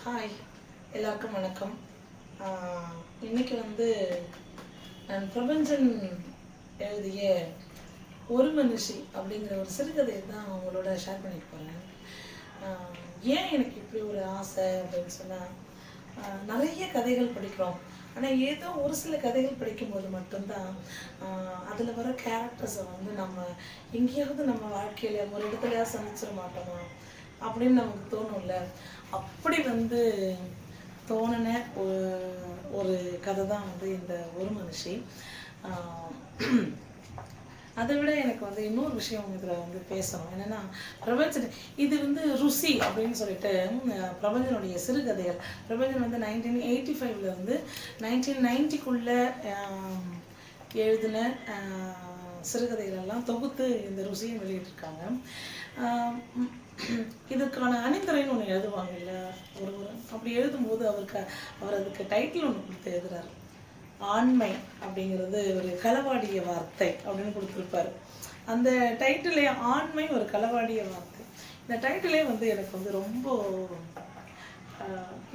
Hi, எல்லாருக்கும் வணக்கம். இன்னைக்கு நான் பிரபஞ்சன் எழுதிய ஒரு மனுஷி அப்படிங்கிற ஒரு சிறுகதையை தான் அவங்களோட ஷேர் பண்ணிக்க போகிறேன். ஏன் எனக்கு இப்படி ஒரு ஆசை அப்படின்னு சொன்னால், நிறைய கதைகள் படிக்கிறோம். ஆனால் ஏதோ ஒரு சில கதைகள் படிக்கும்போது மட்டும்தான் அதில் வர கேரக்டர்ஸை நம்ம எங்கேயாவது நம்ம வாழ்க்கையில் ஒரு இடத்துலையா சந்திச்சிட மாட்டோமா அப்படின்னு நமக்கு தோணும்ல. அப்படி தோணின ஒரு கதை தான் இந்த ஒரு மனுஷி. அதை விட எனக்கு இன்னொரு விஷயம் இதில் பேசணும். என்னென்னா, பிரபஞ்சன் இது ருசி அப்படின்னு சொல்லிட்டு பிரபஞ்சனுடைய சிறுகதைகள். பிரபஞ்சன் 1985 1990 எழுதின சிறுகதைகளெல்லாம் தொகுத்து இந்த ருசியை வெளியிட்டிருக்காங்க. இதுக்கான அணிந்துரைன்னு ஒன்று எழுதுவாங்க இல்லை, ஒரு அப்படி எழுதும்போது அவர் அதுக்கு டைட்டில் ஒன்று கொடுத்து எழுதுறாரு. ஆண்மை அப்படிங்கிறது ஒரு களவாடிய வார்த்தை அப்படின்னு கொடுத்துருப்பாரு. அந்த டைட்டிலே ஆண்மை ஒரு களவாடிய வார்த்தை. இந்த டைட்டிலே எனக்கு ரொம்ப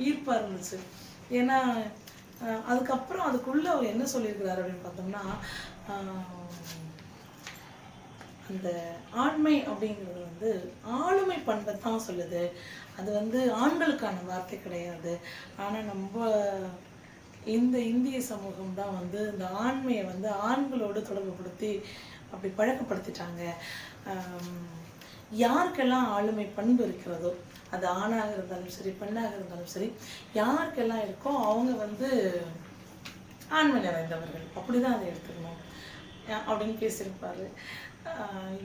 ஈர்ப்பாக இருந்துச்சு. ஏன்னா அதுக்கப்புறம் அதுக்குள்ளே அவர் என்ன சொல்லியிருக்கிறாரு அப்படின்னு பார்த்தோம்னா, அந்த ஆண்மை அப்படிங்கிறது ஆளுமை பண்பை தான் சொல்லுது. அது ஆண்களுக்கான வார்த்தை கிடையாது. ஆனால் நம்ம இந்த இந்திய சமூகம் தான் இந்த ஆண்மையை ஆண்களோடு தொடர்புபடுத்தி அப்படி பழக்கப்படுத்திட்டாங்க. யாருக்கெல்லாம் ஆளுமை பண்பு இருக்கிறதோ, அது ஆணாக இருந்தாலும் சரி பெண்ணாக இருந்தாலும் சரி, யாருக்கெல்லாம் இருக்கோ அவங்க ஆண்மை நிறைந்தவர்கள், அப்படி தான் அதை எடுத்துக்கணும் அப்படின்னு பேசியிருப்பார்.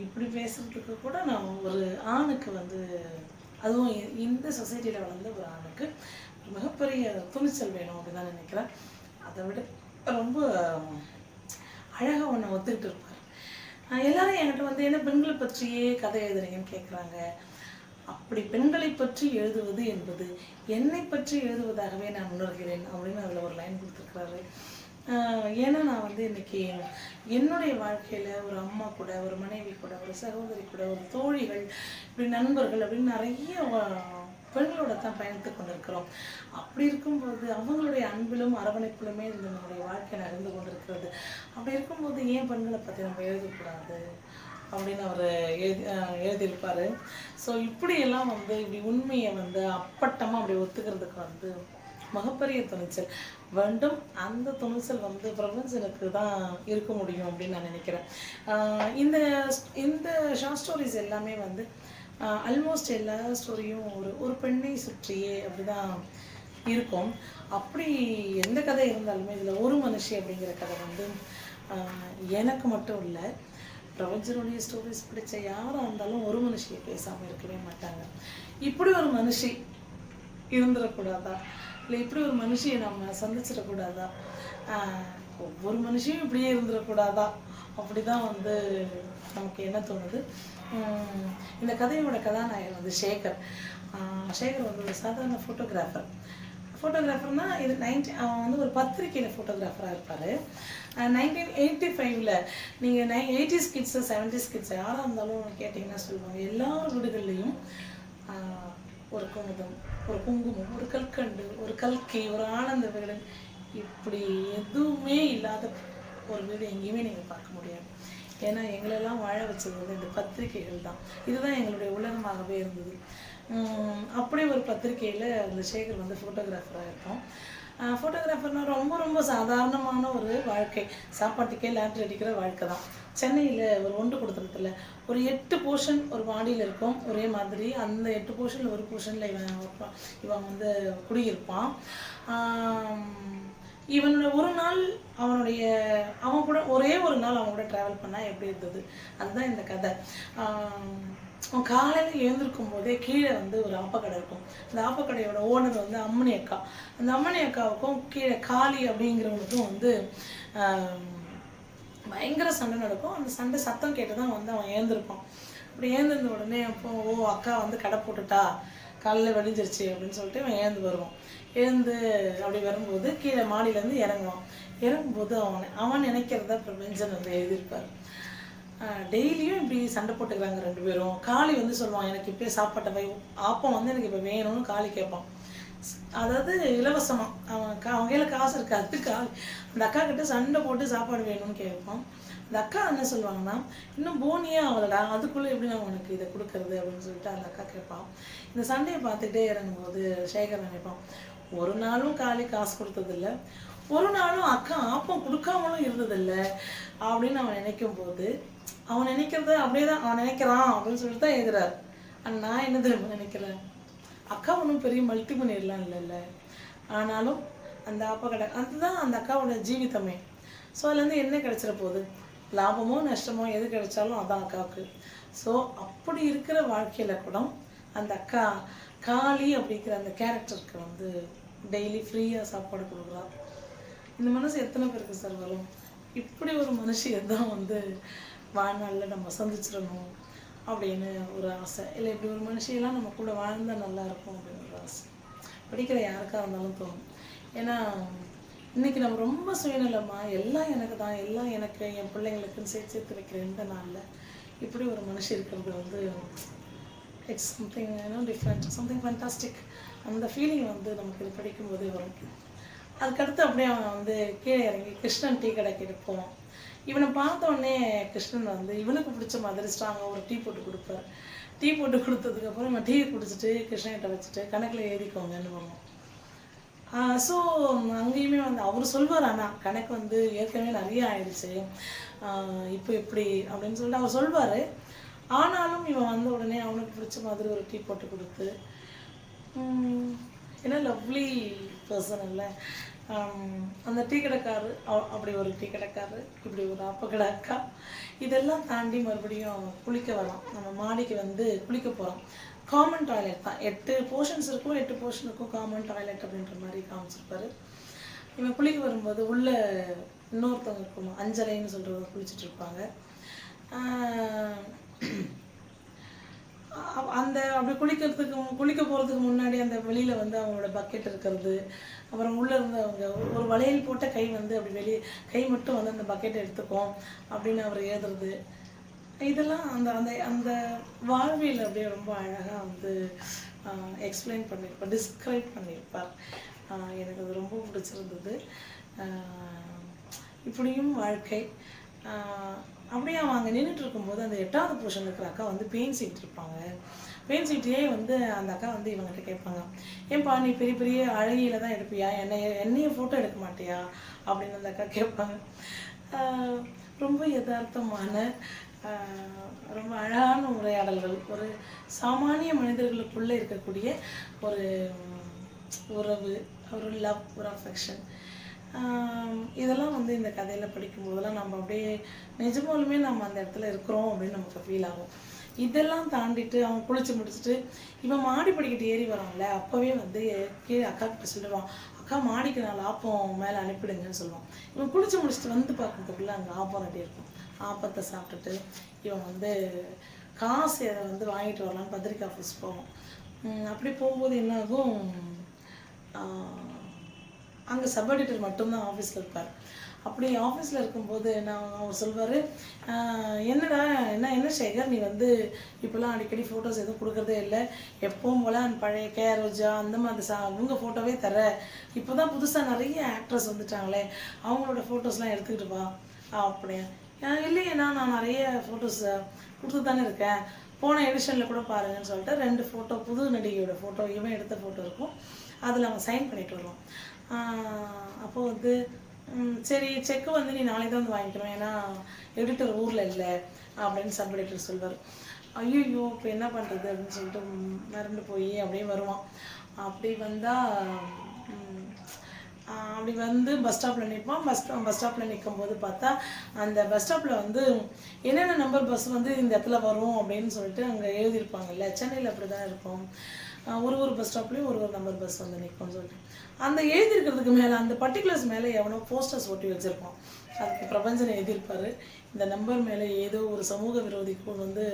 இப்படி பேசுகிறதுக்கு கூட நான் ஒரு ஆணுக்கு அதுவும் இந்த சொசைட்டியில் வளர்ந்த ஒரு ஆணுக்கு மிகப்பெரிய துணிச்சல் வேணும் அப்படின்னு தான் நினைக்கிறேன். அதை விட ரொம்ப அழகாக ஒன்று ஒத்துக்கிட்டு இருப்பார். எல்லாரும் என்கிட்ட என்ன பெண்களை பற்றியே கதை எழுதுறீங்கன்னு கேட்குறாங்க. அப்படி பெண்களை பற்றி எழுதுவது என்பது என்னை பற்றி எழுதுவதாகவே நான் உணர்கிறேன் அப்படின்னு அதில் ஒரு லைன் கொடுத்துருக்குறாரு. ஏன்னா நான் இன்னைக்கு என்னுடைய வாழ்க்கையில் ஒரு அம்மா கூட, ஒரு மனைவி கூட, ஒரு சகோதரி கூட, ஒரு தோழிகள், இப்படி நண்பர்கள் அப்படின்னு நிறைய பெண்களோட தான் பயணித்து கொண்டிருக்கிறோம். அப்படி இருக்கும்போது அவங்களுடைய அன்பிலும் அரவணைப்பிலுமே நம்மளுடைய வாழ்க்கை நடந்து கொண்டிருக்கிறது. அப்படி இருக்கும்போது ஏன் பெண்களை பற்றி நம்ம எழுதக்கூடாது அப்படின்னு அவர் எழுதியிருப்பார். ஸோ இப்படியெல்லாம் இப்படி உண்மையை அப்பட்டமாக அப்படி ஒத்துக்கிறதுக்கு மிகப்பெரிய துணிச்சல் வேண்டும். அந்த துணிச்சல் பிரபஞ்சனுக்கு தான் இருக்க முடியும் அப்படின்னு நான் நினைக்கிறேன். இந்த இந்த ஷார்ட் ஸ்டோரிஸ் எல்லாமே ஆல்மோஸ்ட் எல்லா ஸ்டோரியும் ஒரு பெண்ணை சுற்றியே அப்படிதான் இருக்கும். அப்படி எந்த கதை இருந்தாலுமே இதில் ஒரு மனுஷி அப்படிங்கிற கதை எனக்கு மட்டும் இல்லை, பிரபஞ்சனுடைய ஸ்டோரிஸ் பிடிச்ச யாராக இருந்தாலும் ஒரு மனுஷியை பேசாமல் இருக்கவே மாட்டாங்க. இப்படி ஒரு மனுஷி இருந்துடக்கூடாதா, இல்லை இப்படி ஒரு மனுஷியை நம்ம சந்திச்சிடக்கூடாதா, ஒவ்வொரு மனுஷியும் இப்படியே இருந்துடக்கூடாதா, அப்படி தான் நமக்கு என்ன தோணுது. இந்த கதையோட கதாநாயகன் சேகர். சேகர் ஒரு சாதாரண ஃபோட்டோகிராஃபர்னா இது அவன் ஒரு பத்திரிக்கையில் ஃபோட்டோகிராஃபராக இருப்பார். 1985 நீங்கள் 80s கிட்ஸு 70s கிட்ஸு யாராக இருந்தாலும் கேட்டிங்கன்னா சொல்லுவாங்க, எல்லா வீடுகள்லேயும் ஒரு குமுதம், ஒரு குங்குமம், ஒரு கல்கண்டு, ஒரு கல்கி, ஒரு ஆனந்த வீடு, இப்படி எதுவுமே இல்லாத ஒரு வீடு எங்கேயுமே நீங்கள் பார்க்க முடியாது. ஏன்னா எங்களெல்லாம் வாழ வச்சது இந்த பத்திரிகைகள் தான். இதுதான் எங்களுடைய உலகமாகவே இருந்தது. அப்படி ஒரு பத்திரிகையில் அந்த சேகர் ஃபோட்டோகிராஃபராக இருப்போம். ஃபோட்டோகிராஃபர்னால் ரொம்ப ரொம்ப சாதாரணமான ஒரு வாழ்க்கை, சாப்பாட்டுக்கே லேண்ட்ரி அடிக்கிற வாழ்க்கை தான். சென்னையில் ஒரு ஒன்று கொடுத்துறதுல ஒரு 8 போர்ஷன் ஒரு மாடியில் இருக்கும் ஒரே மாதிரி. அந்த 8 போர்ஷனில் ஒரு போர்ஷனில் இவன் குடியிருப்பான். இவனோட ஒரு நாள் அவன் கூட ஒரே ஒரு நாள் அவன் கூட ட்ராவல் பண்ணால் எப்படி இருந்தது, அதுதான் இந்த கதை. அவன் காலையில் எழுந்திருக்கும் போதே கீழே ஒரு ஆப்பக்கடை இருக்கும். அந்த ஆப்பக்கடையோட ஓனர் அம்மணி அக்கா. அந்த அம்மணி அக்காவுக்கும் கீழே காளி அப்படிங்கிறவனுக்கும் பயங்கர சண்டை நடக்கும். அந்த சண்டை சத்தம் கேட்டு தான் அவன் எழுந்திருப்பான். அப்படி எழுந்திருந்த உடனே அப்போ அக்கா கடை போட்டுட்டா, காலையில் வெடிஞ்சிருச்சு அப்படின்னு சொல்லிட்டு அவன் எழுந்து வருவான். எழுந்து அப்படி வரும்போது கீழே மாடியிலேருந்து இறங்குவான். இறங்கும்போது அவன் நினைக்கிறத பிரபஞ்சன் எழுதியிருப்பார். டெய்லியும் இப்படி சண்டை போட்டுக்கிறாங்க ரெண்டு பேரும். காளி சொல்லுவான், எனக்கு இப்போயே சாப்பாட்டை ஆப்பம் எனக்கு இப்போ வேணும்னு காளி கேட்பான். அதாவது இலவசமா அவன் கையில காசு இருக்காது, அந்த அக்கா கிட்ட சண்டை போட்டு சாப்பாடு வேணும்னு கேட்பான். அந்த அக்கா என்ன சொல்லுவாங்கன்னா, இன்னும் போனியே ஆகலடா, அதுக்குள்ள எப்படி நான் உனக்கு இதை கொடுக்கறது அப்படின்னு சொல்லிட்டு அந்த அக்கா கேட்பான். இந்த சண்டையை பார்த்துட்டே இறங்கும்போது சேகர் நினைப்பான், ஒரு நாளும் காளி காசு கொடுத்ததில்ல, ஒரு நாளும் அக்கா ஆப்பம் கொடுக்காமலும் இருந்ததில்ல அப்படின்னு அவன் நினைக்கும் போது, அவன் நினைக்கிறத அப்படியே தான் அவன் நினைக்கிறான் அப்படின்னு சொல்லிட்டு தான் எழுதுறாரு. ஆனால் நான் என்ன தெரியுமா நினைக்கிறேன், அக்கா ஒன்றும் பெரிய மல்டி பண்ணிடலாம் இல்லைல்ல, ஆனாலும் அந்த அப்பா கடை அதுதான் அந்த அக்காவோட ஜீவிதமே. ஸோ அதுலேருந்து என்ன கிடைச்சிட போகுது, லாபமோ நஷ்டமோ எது கிடைச்சாலும் அதான் அக்காவுக்கு. ஸோ அப்படி இருக்கிற வாழ்க்கையில் கூட அந்த அக்கா காளி அப்படிங்கிற அந்த கேரக்டருக்கு வந்து டெய்லி ஃப்ரீயாக சாப்பாடு கொடுக்குறா. இந்த மனசு எத்தனை பேருக்கு சார் வரும்? இப்படி ஒரு மனுஷியை தான் வந்து வாழ்நாளில் நம்ம சந்திச்சிடணும் அப்படின்னு ஒரு ஆசை, இல்லை இப்படி ஒரு மனுஷியெல்லாம் நம்ம கூட வாழ்ந்தால் நல்லா இருக்கும் அப்படின்னு ஒரு ஆசை படிக்கிற யாருக்காக இருந்தாலும் தோணும். ஏன்னா இன்னைக்கு நம்ம ரொம்ப சுயநலமாக எல்லாம் எனக்கு தான், எல்லாம் எனக்கு, என் பிள்ளைங்களுக்குன்னு சேர்த்து வைக்கிற இந்த நாளில் இப்படி ஒரு மனுஷன் இருக்கிறது வந்து it's something different, something fantastic. அந்த ஃபீலிங் வந்து நமக்கு இது படிக்கும்போதே வரும். அதுக்கடுத்து அப்படியே அவன் வந்து கீழே இறங்கி கிருஷ்ணன் டீ கடைக்கு எடுப்போம். இவனை பார்த்த உடனே கிருஷ்ணன் வந்து இவனுக்கு பிடிச்ச மாதிரி ஸ்ட்ராங்காக ஒரு டீ போட்டு கொடுப்பார். டீ போட்டு கொடுத்ததுக்கப்புறம் இவன் டீயை குடிச்சிட்டு கிருஷ்ணகிட்ட வச்சுட்டு கணக்கில் எழுதிக்கோங்கன்னு போவோம். ஸோ அங்கேயுமே வந்து அவர் சொல்வார், ஆனால் கணக்கு வந்து ஏற்கனவே நிறைய ஆயிடுச்சு, இப்போ எப்படி அப்படின்னு சொல்லிட்டு அவர் சொல்வார். ஆனாலும் இவன் வந்த உடனே அவனுக்கு பிடிச்ச மாதிரி ஒரு டீ போட்டு கொடுத்து, ஏன்னா லவ்லி பர்சன் இல்லை அந்த டீ கடைக்காரரு, அப்படி ஒரு டீ கடைக்காரரு, இப்படி ஒரு அப்பக்கடை அக்கா, இதெல்லாம் தாண்டி மறுபடியும் குளிக்க வரலாம். நம்ம மாடிக்கு வந்து குளிக்க போகிறோம். காமன் டாய்லெட் தான், 8 போர்ஷன்ஸ் இருக்கும், 8 போர்ஷனுக்கும் காமன் டாய்லெட் அப்படின்ற மாதிரி காமிச்சிருப்பாரு. இவன் குளிக்க வரும்போது உள்ள இன்னொருத்தவங்க இருக்கணும், அஞ்சலைன்னு சொல்கிறவங்க குளிச்சுட்டு இருப்பாங்க. அந்த அப்படி குளிக்க போகிறதுக்கு முன்னாடி அந்த வெளியில் வந்து அவங்களோட பக்கெட் இருக்கிறது, அப்புறம் உள்ளே இருந்து அவங்க ஒரு வளையல் போட்ட கை வந்து அப்படி வெளியே கை மட்டும் வந்து அந்த பக்கெட்டை எடுத்துக்கும் அப்படின்னு அவர் எழுதுறது, இதெல்லாம் அந்த அந்த அந்த வாழ்வியல் அப்படியே ரொம்ப அழகாக வந்து எக்ஸ்பிளைன் பண்ணியிருப்பார், டிஸ்கிரைப் பண்ணியிருப்பார். எனக்கு அது ரொம்ப பிடிச்சிருந்தது. இப்படியும் வாழ்க்கை. அப்படியே அவன் அங்கே நின்றுட்டு இருக்கும்போது அந்த 8வது போர்ஷன் இருக்கிற அக்கா வந்து பெயின் சீட் இருப்பாங்க. பெயின் சீட்டையே வந்து அந்த அக்கா வந்து இவங்ககிட்ட கேட்பாங்க, ஏன்பா நீ பெரிய பெரிய அழகியில் தான் எடுப்பியா, என்னைய ஃபோட்டோ எடுக்க மாட்டியா அப்படின்னு அந்த அக்கா கேட்பாங்க. ரொம்ப யதார்த்தமான ரொம்ப அழகான உரையாடல்கள், ஒரு சாமானிய மனிதர்களுக்குள்ளே இருக்கக்கூடிய ஒரு உறவு, ஒரு லவ், ஒரு அஃபெக்ஷன், இதெல்லாம் வந்து இந்த கதையில் படிக்கும்போதெல்லாம் நம்ம அப்படியே நிஜமாலுமே நம்ம அந்த இடத்துல இருக்கிறோம் அப்படின்னு நமக்கு ஃபீல் ஆகும். இதெல்லாம் தாண்டிட்டு அவன் குளிச்சு முடிச்சுட்டு இவன் மாடி படிக்கிட்டு ஏறி வரான்ல, அப்போவே வந்து கீழே அக்கா கிட்ட சொல்லுவான், அக்கா மாடிக்கு நான் ஆப்பம் மேலே அனுப்பிடுங்கன்னு சொல்லுவான். இவன் குளிச்சு முடிச்சுட்டு வந்து பார்க்கறதுக்குள்ளே அங்கே ஆப்பம் ரெடி இருக்கும். ஆப்பத்தை சாப்பிட்டுட்டு இவன் வந்து காசு அதை வந்து வாங்கிட்டு வரலான்னு பத்திரிக்கை ஆஃபீஸ் போவோம். அப்படி போகும்போது என்ன ஆகும், அங்கே சப் எடிட்டர் மட்டும்தான் ஆஃபீஸில் இருப்பார். அப்படி ஆஃபீஸில் இருக்கும்போது அவர் சொல்வார், என்னடா என்ன சேகர் நீ வந்து இப்போலாம் அடிக்கடி ஃபோட்டோஸ் எதுவும் கொடுக்குறதே இல்லை, எப்பவும் போல் அந்த பழைய ரோஜா அந்த மாதிரி அவங்க ஃபோட்டோவே தர, இப்போ தான் புதுசாக நிறைய ஆக்ட்ரஸ் வந்துட்டாங்களே அவங்களோட ஃபோட்டோஸ்லாம் எடுத்துக்கிட்டு வா அப்படியா. இல்லையே நான் நிறைய ஃபோட்டோஸ் கொடுத்து தானே இருக்கேன், போன எடிஷனில் கூட பாருங்கன்னு சொல்லிட்டு 2 ஃபோட்டோ புது நடிகையோட ஃபோட்டோ இவன் எடுத்த ஃபோட்டோ இருக்கும், அதில் அவன் சைன் பண்ணிட்டு வருவான். அப்போது வந்து சரி செக்கு வந்து நீ நாளைக்கு தான் வந்து வாங்கிக்கணும், ஏன்னா எடிட்டர் ஊரில் இல்லை அப்படின்னு சப் எடிட்டர் சொல்வார். ஐயோ இப்போ என்ன பண்ணுறது அப்படின்னு சொல்லிட்டு மறந்து போய் அப்படியே வருவான். அப்படி வந்தால் அப்படி வந்து பஸ் ஸ்டாப்பில் நிற்பான். பஸ் ஸ்டாப்பில் நிற்கும் போது பார்த்தா அந்த பஸ் ஸ்டாப்பில் வந்து என்னென்ன நம்பர் பஸ் வந்து இந்த இடத்துல வரும் அப்படின்னு சொல்லிட்டு அங்கே எழுதியிருப்பாங்கல்ல, சென்னையில் அப்படி தான் இருக்கும், ஒரு பஸ் ஸ்டாப்லேயும் ஒரு நம்பர் பஸ் வந்து நிற்கும்னு சொல்லிட்டு அந்த எழுதியிருக்கிறதுக்கு மேலே அந்த பர்டிகுலர்ஸ் மேலே எவனோ போஸ்டர்ஸ் ஒட்டி வச்சுருப்பான். அதுக்கு பிரபஞ்சன் எழுதியிருப்பார், இந்த நம்பர் மேலே ஏதோ ஒரு சமூக விரோதிக்கு வந்து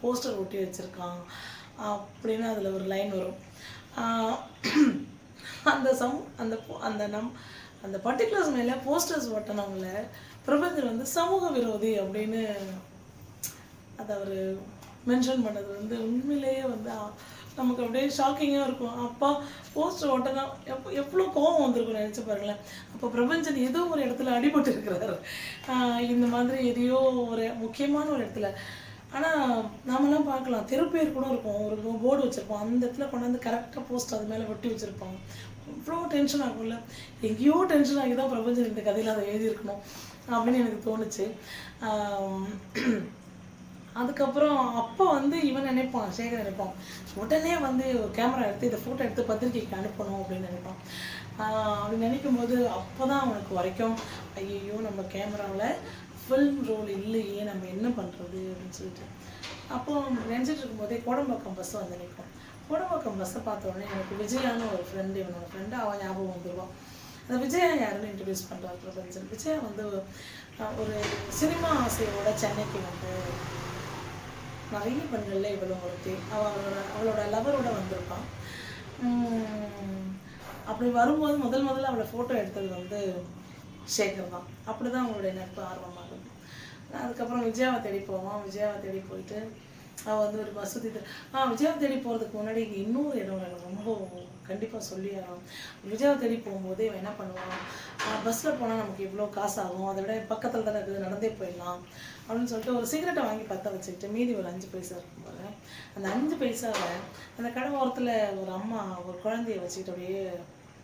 போஸ்டர் ஒட்டி வச்சுருக்கான் அப்படின்னு அதில் ஒரு லைன் வரும். அந்த பர்டிகுலர்ஸ் மேலே போஸ்டர்ஸ் ஒட்டினவங்கள பிரபஞ்சன் வந்து சமூக விரோதி அப்படின்னு அதை அவர் மென்ஷன் பண்ணது வந்து உண்மையிலேயே வந்து நமக்கு அப்படியே ஷாக்கிங்காக இருக்கும். அப்பா போஸ்டர் ஓட்டனா எவ்வளோ கோவம் வந்திருக்கும் நினச்சி பாருங்களேன். அப்போ பிரபஞ்சன் ஏதோ ஒரு இடத்துல அடிபட்டு இருக்கிறாரு, இந்த மாதிரி எதையோ ஒரு முக்கியமான ஒரு இடத்துல. ஆனால் நாமெல்லாம் பார்க்கலாம், தெருப்பேர் கூட இருக்கும், ஒரு போர்டு வச்சுருப்போம், அந்த இடத்துல கொண்டாந்து கரெக்டாக போஸ்ட் அது மேலே ஒட்டி வச்சுருப்பாங்க. இவ்வளோ டென்ஷன் ஆகும்ல, எங்கேயோ டென்ஷன் ஆகி தான் பிரபஞ்சன் இந்த கதையில் அதை எழுதியிருக்கணும் அப்படின்னு எனக்கு தோணுச்சு. அதுக்கப்புறம் அப்போ வந்து இவன் நினைப்பான், சேகர் நினைப்பான், உடனே வந்து கேமரா எடுத்து இதை ஃபோட்டோ எடுத்து பத்திரிக்கைக்கு அனுப்பணும் அப்படின்னு நினைப்பான். அப்படி நினைக்கும் போது அப்போ தான் அவனுக்கு வரைக்கும் ஐயோ நம்ம கேமராவில் ஃபில்ம் ரோல் இல்லையே, நம்ம என்ன பண்ணுறது அப்படின்னு சொல்லிட்டு அப்போ நினச்சிட்டு இருக்கும்போதே கோடம்பாக்கம் பஸ்ஸை வந்து நிற்கும். கோடம்பாக்கம் பஸ்ஸை பார்த்த உடனே எனக்கு விஜயான்னு ஒரு ஃப்ரெண்டு, இவனோட ஃப்ரெண்டு, அவன் ஞாபகம் வந்துடுவான். அந்த விஜயா யாருன்னு இன்ட்ரடியூஸ் பண்ணுறாரு பிரபஞ்சன். விஜயா வந்து ஒரு சினிமா ஆசையோட சென்னைக்கு வந்து நிறைய பெண்களில் இவ்வளோ ஒருத்தி, அவளோட லவரோட வந்திருப்பான். அப்படி வரும்போது முதல்ல அவளை ஃபோட்டோ எடுத்தது வந்து சேகர் தான். அப்படி தான் அவங்களுடைய நட்பு ஆர்வமாகுது. அதுக்கப்புறம் விஜயாவை தேடி போவான். விஜயாவை தேடி போயிட்டு அவள் வந்து ஒரு மசூதி விஜயாவை தேடி போகிறதுக்கு முன்னாடி இங்கே இன்னொரு இடம் எனக்கு ரொம்ப கண்டிப்பாக சொல்லி ஆகும். விஜயாவை தேடி போகும்போதே அவன் என்ன பண்ணுவான், பஸ்ஸில் போனால் நமக்கு இவ்வளோ காசு ஆகும், அதை விட பக்கத்தில் தானே இருக்குது, நடந்தே போயிடலாம் அப்படின்னு சொல்லிட்டு ஒரு சிகரெட்டை வாங்கி பற்ற வச்சுக்கிட்டு மீதி ஒரு 5 பைசா இருக்கும் பாரு, அந்த 5 பைசாவை அந்த கடை ஓரத்தில் ஒரு அம்மா ஒரு குழந்தைய வச்சுக்கிட்டு அப்படியே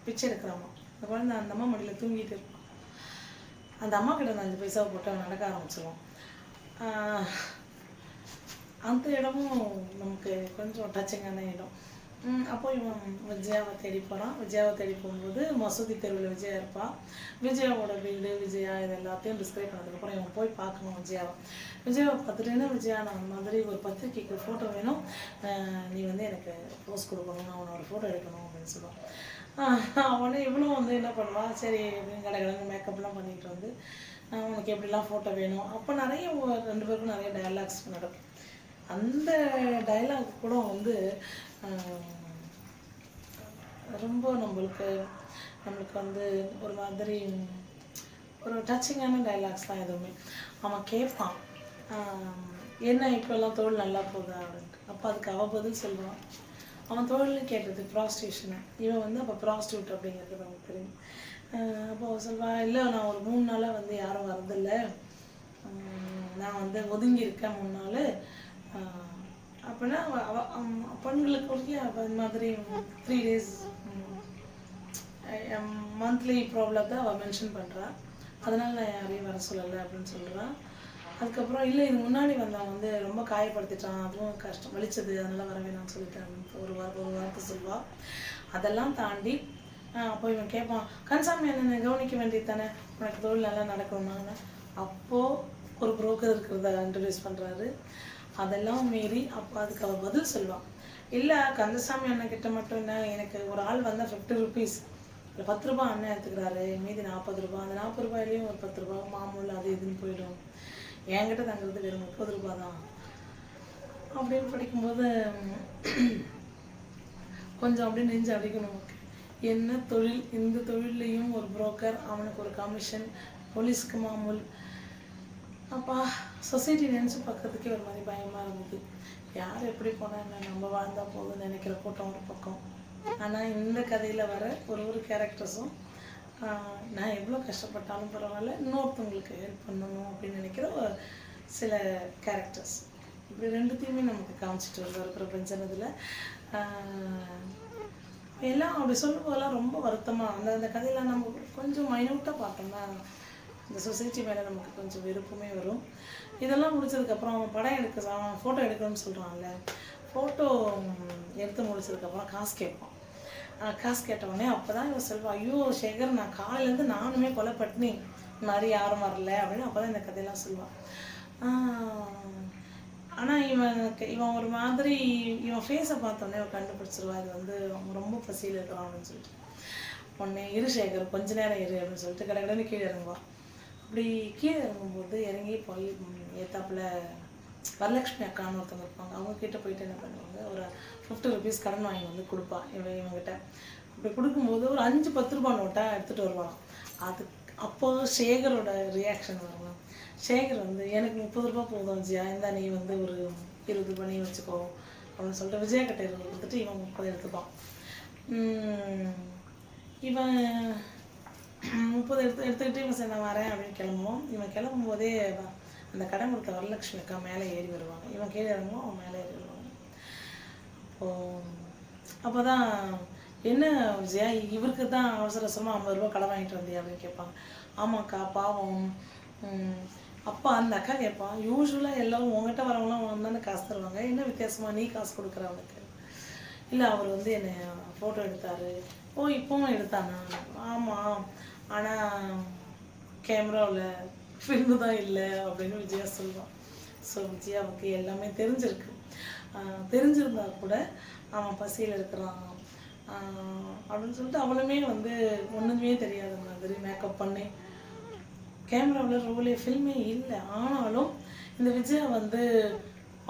பிச்சை எடுக்கிறாம்மா. அந்த குழந்தை அந்த அம்மா மடியில் தூங்கிட்டு இருப்பான். அந்த அம்மா கிட்ட அந்த 5 பைசாவை போட்டு அவன் நடக்க ஆரம்பிச்சிடுவான். அந்த இடமும் நமக்கு கொஞ்சம் டச்சிங்கான இடம். அப்போ இவன் விஜயாவை தேடி போகிறான். விஜயாவை தேடி போகும்போது மசூதி தெருவில் விஜயா இருப்பாள். விஜயாவோட வீடு, விஜயா இது எல்லாத்தையும் டிஸ்கிரைப் பண்ணதுக்கப்புறம் இவன் போய் பார்க்கணும் விஜயாவை. விஜயாவை பார்த்துட்டேன்னா, விஜயா நான் அந்த மாதிரி ஒரு பத்திரிக்கைக்கு ஃபோட்டோ வேணும், நீ வந்து எனக்கு போஸ்ட் கொடுக்கணும், நான் உன்னோட ஃபோட்டோ எடுக்கணும் அப்படின்னு சொல்லுவான். அவனே இவ்வளோ வந்து என்ன பண்ணுவான், சரி அப்படின்னு கடை மேக்கப்லாம் பண்ணிட்டு வந்து உனக்கு எப்படிலாம் ஃபோட்டோ வேணும். அப்போ நிறைய 2 பேருக்கும் நிறைய டயலாக்ஸ் நடக்கும். அந்த டயலாக் கூட வந்து ரொம்ப நம்மளுக்கு வந்து ஒரு மாதிரி ஒரு டச்சிங்கான டைலாக்ஸ் தான் எதுவுமே. அவன் கேட்பான், என்ன இப்போல்லாம் தொழில் நல்லா போகுதா அப்படின்ட்டு. அப்போ அதுக்கு அவள் பதில் சொல்லுவான், அவன் தொழில்னு கேட்டது ப்ராஸ்டியூஷனை, இவன் வந்து அப்போ ப்ராஸ்டியூட் அப்படிங்கிறது நமக்கு தெரியும். அப்போ அவள் சொல்வாள், இல்லை நான் ஒரு 3 நாளாக வந்து யாரும் வரதில்லை, நான் வந்து ஒதுங்கி இருக்கேன் 3 நாள் அப்படின்னா பெண்களுக்கு அது மாதிரி 3 days மந்த்லி ப்ராப்ளத்தை அவள் மென்ஷன் பண்ணுறா. அதனால் நான் யாரையும் வர சொல்லலை அப்படின்னு சொல்கிறான். அதுக்கப்புறம் இல்லை இது முன்னாடி வந்தவன் வந்து ரொம்ப காயப்படுத்திட்டான், அதுவும் கஷ்டம் வலிச்சது, அதனால் வர வேணாம்னு சொல்லிட்டேன் ஒரு வார்த்தை சொல்லுவாள். அதெல்லாம் தாண்டி அப்போ இவன் கேட்பான், கன்சாமி என்னென்ன கவனிக்க வேண்டியது தானே, உனக்கு தொழில் நல்லா நடக்கணும்னாங்க. அப்போது ஒரு புரோக்கர் இருக்கிறத இன்ட்ரடியூஸ் பண்ணுறாரு. அதெல்லாம் மீறி அப்போ அதுக்கு அவள் பதில் சொல்லுவான், இல்லை கந்தசாமி அண்ணன்கிட்ட மட்டும் என்ன, எனக்கு ஒரு ஆள் வந்தால் 50 rupees, இல்லை 10 ரூபா அண்ணன் எடுத்துக்கிறாரு, மீதி 40 ரூபா, அந்த 40 ரூபாயிலையும் ஒரு 10 ரூபா மாமூல் அது இதுன்னு போயிடும், என்கிட்ட தங்குறது வெறும் 30 ரூபா தான் அப்படின்னு படிக்கும்போது கொஞ்சம் அப்படியே நெஞ்சு அடிக்கணும் நமக்கு. என்ன தொழில், இந்த தொழிலையும் ஒரு புரோக்கர், அவனுக்கு ஒரு கமிஷன், போலீஸ்க்கு மாமூல். அப்பா சொசைட்டி நினச்சி பார்க்கறதுக்கே ஒரு மாதிரி பயமாக இருந்தது. யார் எப்படி போனால் என்ன, நம்ம வாழ்ந்தால் போதும்னு நினைக்கிற கூட்டம் ஒரு பக்கம். ஆனால் இந்த கதையில் வர ஒரு கேரக்டர்ஸும் நான் எவ்வளோ கஷ்டப்பட்டாலும் பரவாயில்ல, இன்னொருத்தவங்களுக்கு ஹெல்ப் பண்ணணும் அப்படின்னு நினைக்கிற சில கேரக்டர்ஸ், இப்படி 2த்தையுமே நமக்கு காமிச்சிட்டு வருவார் பிரபஞ்சன். இதில் எல்லாம் அப்படி சொல்லும்போதெல்லாம் ரொம்ப வருத்தமாக அந்த கதையெல்லாம் நம்ம கொஞ்சம் மைன்யூட்டாக பார்த்தோம்னா இந்த சொசைட்டி மேலே நமக்கு கொஞ்சம் வெறுப்புமே வரும். இதெல்லாம் முடிச்சதுக்கப்புறம் அவன் படம் அவன் ஃபோட்டோ எடுக்கணும்னு சொல்கிறான்ல, ஃபோட்டோ எடுத்து முடிச்சதுக்கப்புறம் காசு கேட்பான். காசு கேட்டவுடனே அப்போ தான் இவன் சொல்லுவான், ஐயோ சேகர் நான் காலையிலேருந்து நானுமே கொலைப்பட்டினி, இந்த மாதிரி யாரும் வரல அப்படின்னு அப்போ தான் இந்த கதையெல்லாம் சொல்லுவான். ஆனால் இவன் ஒரு மாதிரி இவன் ஃபேஸை பார்த்தோன்னே அவன் கண்டுபிடிச்சிருவா, இது வந்து அவன் ரொம்ப பசியில் இருக்கிறான் அப்படின்னு சொல்லிட்டு. உடனே இரு சேகர் கொஞ்ச நேரம் இரு அப்படின்னு சொல்லிட்டு கடைன்னு கீழே இறங்குவான். அப்படி கீழே இறங்கும்போது இறங்கி போய் ஏத்தாப்பில் வரலட்சுமி அக்கான்னு ஒருத்தவங்க இருப்பாங்க, அவங்க கிட்டே போயிட்டு என்ன பண்ணுவாங்க, ஒரு 50 rupees கடன் வாங்கி வந்து கொடுப்பான் இவங்கிட்ட. அப்படி கொடுக்கும்போது ஒரு 5-10 ரூபா நோட்டாக எடுத்துகிட்டு வருவான். அப்போ சேகரோட ரியாக்ஷன் வரலாம். சேகர் வந்து எனக்கு 30 ரூபா போதும் ஜியா, இந்த நீ வந்து ஒரு 20 ரூபா நீ வச்சுக்கோ அப்படின்னு சொல்லிட்டு விஜயா கிட்ட 20 கொடுத்துட்டு இவன் 30 எடுத்துப்பான். இவன் 30 எடுத்துக்கிட்டு இவன் சரி நான் வரேன் அப்படின்னு கிளம்புவோம். இவன் கிளம்பும் போதே அந்த கடன் கொடுத்த வரலட்சுமி அக்கா மேலே ஏறி வருவாங்க. இவன் கீழே இறங்குவோம், அவன் மேலே ஏறி வருவாங்க. அப்போ தான் என்ன விஜயா இவருக்கு தான் அவசர அவசரமாக 50 ரூபா கடன் வாங்கிட்டு வந்தியா அப்படின்னு கேட்பாங்க. ஆமாக்கா பாவம். அப்பா அந்த அக்கா கேட்பான், யூஸ்வலாக எல்லோரும் உங்ககிட்ட வரவங்களாம் அவன் தானே காசு தருவாங்க, என்ன வித்தியாசமாக நீ காசு கொடுக்குற அவனுக்கு? இல்லை அவர் வந்து என்னை ஃபோட்டோ எடுத்தார். ஓ இப்போவும் எடுத்தானா? ஆமாம், ஆனால் கேமராவில் ஃபில்மு தான் இல்லை அப்படின்னு விஜயா சொல்லுவான். ஸோ விஜயாவுக்கு எல்லாமே தெரிஞ்சிருக்கு. தெரிஞ்சிருந்தா கூட அவன் பசியில் இருக்கிறான் அப்படின்னு சொல்லிட்டு அவளுமே வந்து ஒன்றுமே தெரியாத மாதிரி மேக்கப் பண்ணி கேமராவில் ரோலே ஃபில்மே இல்லை. ஆனாலும் இந்த விஜயா வந்து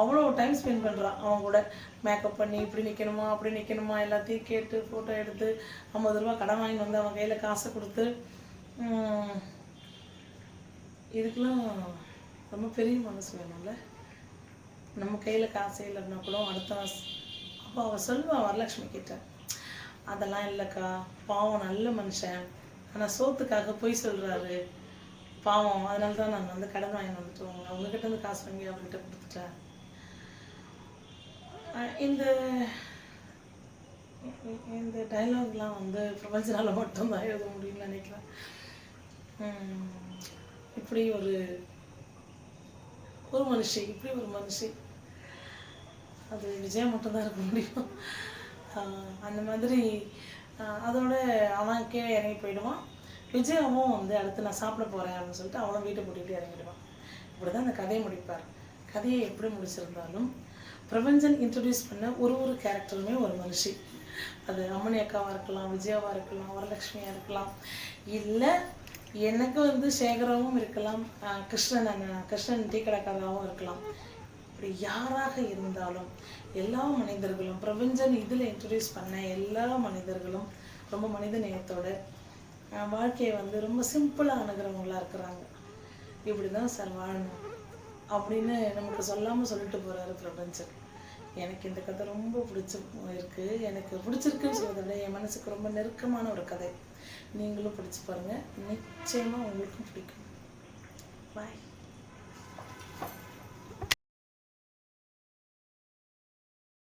அவ்வளோ டைம் ஸ்பெண்ட் பண்ணுறான் அவன் கூட. மேக்கப் பண்ணி இப்படி நிற்கணுமா அப்படி நிற்கணுமா எல்லாத்தையும் கேட்டு ஃபோட்டோ எடுத்து 50 ரூபா கடன் வாங்கி வந்து அவன் கையில் காசை கொடுத்து இதுக்கெல்லாம் ரொம்ப பெரிய மனசு வேணும்ல. நம்ம கையில் காசே இல்லைன்னா கூட அடுத்த அப்போ அவள் சொல்லுவாள் வரலட்சுமி கிட்ட, அதெல்லாம் இல்லைக்கா பாவம் நல்ல மனுஷன், ஆனால் சோத்துக்காக பொய் சொல்கிறாரு பாவம், அதனால தான் நான் வந்து கடன் வாங்கி வந்துட்டு அவங்கக்கிட்ட இருந்து காசு வாங்கி அவங்ககிட்ட கொடுத்துட்டேன். இந்த டைலாக்லாம் வந்து பிரபஞ்சனால் மட்டும்தான் எழுத முடியும்னு நினைக்கிறேன். இப்படி ஒரு மனுஷி, இப்படி ஒரு மனுஷி அது விஜயா மட்டும்தான் இருக்க முடியும். அந்த மாதிரி அதோட அவன் கீழே இறங்கி போயிடுவான். விஜயாவும் வந்து அடுத்து நான் சாப்பிட போகிறேன் அப்படின்னு சொல்லிட்டு அவளும் வீட்டை கூட்டிகிட்டு இறங்கிடுவான். இப்படி தான் அந்த கதையை முடிப்பார். கதையை எப்படி முடிச்சிருந்தாலும் பிரபஞ்சன் இன்ட்ரடியூஸ் பண்ண ஒரு கேரக்டருமே ஒரு மனுஷி. அது அம்மணி அக்காவாக இருக்கலாம், விஜயாவாக இருக்கலாம், வரலட்சுமியாக இருக்கலாம், இல்லை எனக்கு வந்து சேகராவும் இருக்கலாம், கிருஷ்ணன் டீ கடைக்காரராகவும் இருக்கலாம். இப்படி யாராக இருந்தாலும் எல்லா மனிதர்களும் பிரபஞ்சன் இதில் இன்ட்ரடியூஸ் பண்ண எல்லா மனிதர்களும் ரொம்ப மனித நேயத்தோட வாழ்க்கையை வந்து ரொம்ப சிம்பிளாக அணுகிறவங்களாக இருக்கிறாங்க. இப்படி தான் சார் வாழணும் அப்படின்னு நமக்கு சொல்லாமல் சொல்லிட்டு போகிறாரு பிரபஞ்சன். எனக்கு இந்த கதை ரொம்ப இருக்குது. எனக்கு பிடிச்சிருக்குன்னு சொல்றதை விட என் மனசுக்கு ரொம்ப நெருக்கமான ஒரு கதை. நீங்களும் படித்து பாருங்கள், நிச்சயமாக உங்களுக்கும் பிடிக்கும். பாய்.